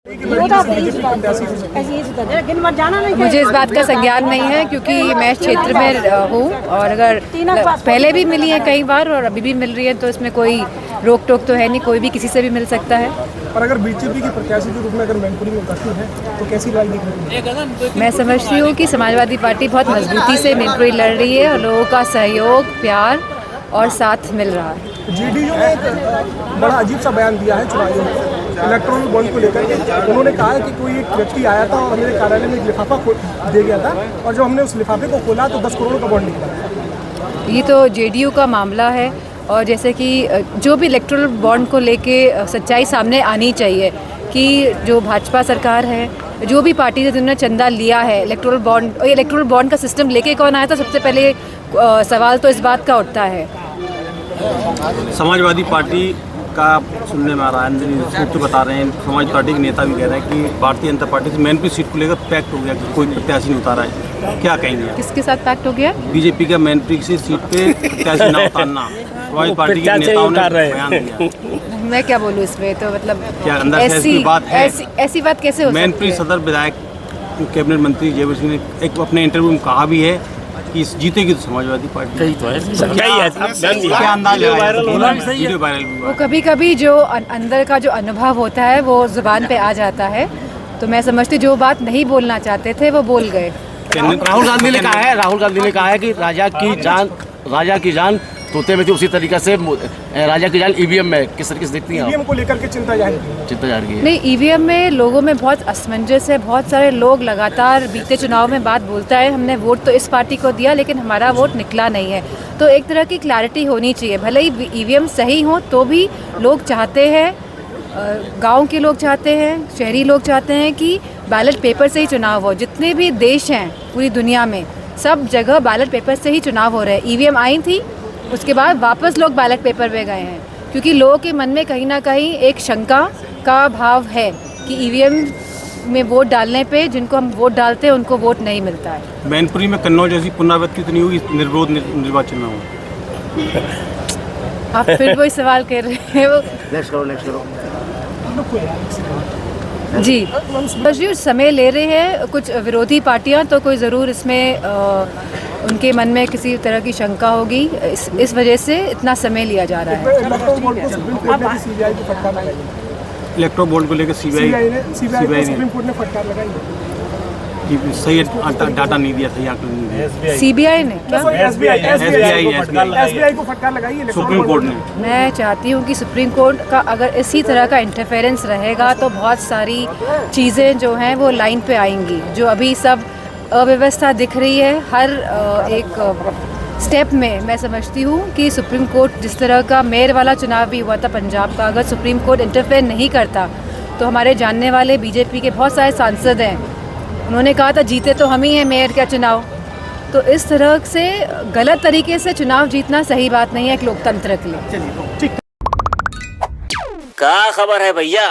मुझे इस बात का संज्ञान नहीं है क्योंकि मैं इस क्षेत्र में हूँ और अगर पहले भी मिली है कई बार और अभी भी मिल रही है तो इसमें कोई रोक टोक तो है नहीं, कोई भी किसी से भी मिल सकता है। पर अगर बीजेपी की प्रत्याशी के रूप में अगर मैनपुरी में उतरती है तो कैसी राय दिख रही है? मैं समझती हूँ कि समाजवादी पार्टी बहुत मजबूती से मैनपुरी लड़ रही है और लोगों का सहयोग, प्यार और साथ मिल रहा है। जेडीयू ने एक बड़ा अजीब सा बयान दिया है चुनाव में इलेक्ट्रॉनिक बॉन्ड को लेकर के। उन्होंने कहा है कि कोई एक व्यक्ति आया था और मेरे कार्यालय में एक लिफाफा दे गया था और जब हमने उस लिफाफे को खोला तो 10 करोड़ का बॉन्ड निकला। ये तो जेडीयू का मामला है और जैसे कि जो भी इलेक्ट्रल बॉन्ड को लेके सच्चाई सामने आनी चाहिए कि जो भाजपा सरकार है, जो भी पार्टी से जिन्होंने चंदा लिया है इलेक्ट्रल बॉन्ड का सिस्टम लेके कौन आया था, सबसे पहले सवाल तो इस बात का उठता है। समाजवादी पार्टी का सुनने में आ रहा है, सूत्र बता रहे हैं, समाज पार्टी के नेता भी कह रहे हैं कि भारतीय जनता पार्टी से मैनपुरी सीट को लेकर पैक्ट हो गया कि कोई प्रत्याशी नहीं उतारा है। क्या कहेंगे? किसके साथ पैक्ट हो गया? बीजेपी का मैनपुरी की सीट पे प्रत्याशी न उतारना समाज पार्टी के नेताओं ने बयान दिया। मैं क्या बोलूँ इसमें, तो मतलब क्या अंदर ऐसी बात है? ऐसी बात कैसे हो सकती है? मैनपुरी सदर विधायक कैबिनेट मंत्री जयवीर सिंह ने एक अपने इंटरव्यू में कहा भी है कि जीतेगी तो समाजवादी पार्टी। सही तो है, क्या अंदाज वीडियो वायरल हुआ। वो कभी कभी जो अंदर का जो अनुभव होता है वो जुबान पे आ जाता है, तो मैं समझती जो बात नहीं बोलना चाहते थे वो बोल गए। राहुल गांधी ने कहा है कि राजा की जान तोते में थी, उसी तरीके से राजा की जान ईवीएम में किस तरीके से देखती हैं? ईवीएम को लेकर के चिंता जाहिर की है। नहीं, ईवीएम में लोगों में बहुत असमंजस है। बहुत सारे लोग लगातार बीते चुनाव में बात बोलता है हमने वोट तो इस पार्टी को दिया लेकिन हमारा वोट निकला नहीं है। तो एक तरह की क्लैरिटी होनी चाहिए। भले ही ईवीएम सही हो तो भी लोग चाहते हैं, गांव के लोग चाहते हैं, शहरी लोग चाहते हैं कि बैलेट पेपर से ही चुनाव हो। जितने भी देश हैं पूरी दुनिया में सब जगह बैलेट पेपर से ही चुनाव हो रहे हैं। ईवीएम आई थी, उसके बाद वापस लोग बैलेट पेपर पे गए हैं क्योंकि लोगों के मन में कहीं ना कहीं एक शंका का भाव है कि ईवीएम में वोट डालने पे जिनको हम वोट डालते हैं उनको वोट नहीं मिलता है। मैनपुरी में कन्नौज जैसी पुनरावृत्ति तो नहीं हुई निर्विरोध निर्वाचन में हो? आप फिर वही सवाल कर रहे हैं। नेक्स्ट करो। जी, बस जी समय ले रहे हैं कुछ विरोधी पार्टियां, तो कोई ज़रूर इसमें उनके मन में किसी तरह की शंका होगी, इस वजह से इतना समय लिया जा रहा है। इलेक्ट्रो बोर्ड को लेकर सीबीआई ने सुप्रीम कोर्ट ने फटकार लगाई कि सही डाटा नहीं दिया, सही आंकड़े नहीं दिया। सीबीआई ने क्या? एसबीआई को फटकार लगाई है सुप्रीम कोर्ट ने। मैं चाहती हूँ कि सुप्रीम कोर्ट का अगर इसी तरह का इंटरफेरेंस रहेगा तो बहुत सारी चीज़ें जो हैं वो लाइन पे आएंगी। जो अभी सब अव्यवस्था दिख रही है हर एक स्टेप में, मैं समझती हूँ कि सुप्रीम कोर्ट जिस तरह का मेयर वाला चुनाव भी हुआ था पंजाब का, अगर सुप्रीम कोर्ट इंटरफेयर नहीं करता तो हमारे जानने वाले बीजेपी के बहुत सारे सांसद हैं, उन्होंने कहा था जीते तो हम ही हैं मेयर का चुनाव। तो इस तरह से गलत तरीके से चुनाव जीतना सही बात नहीं है एक लोकतंत्र के लिए। क्या खबर है भैया?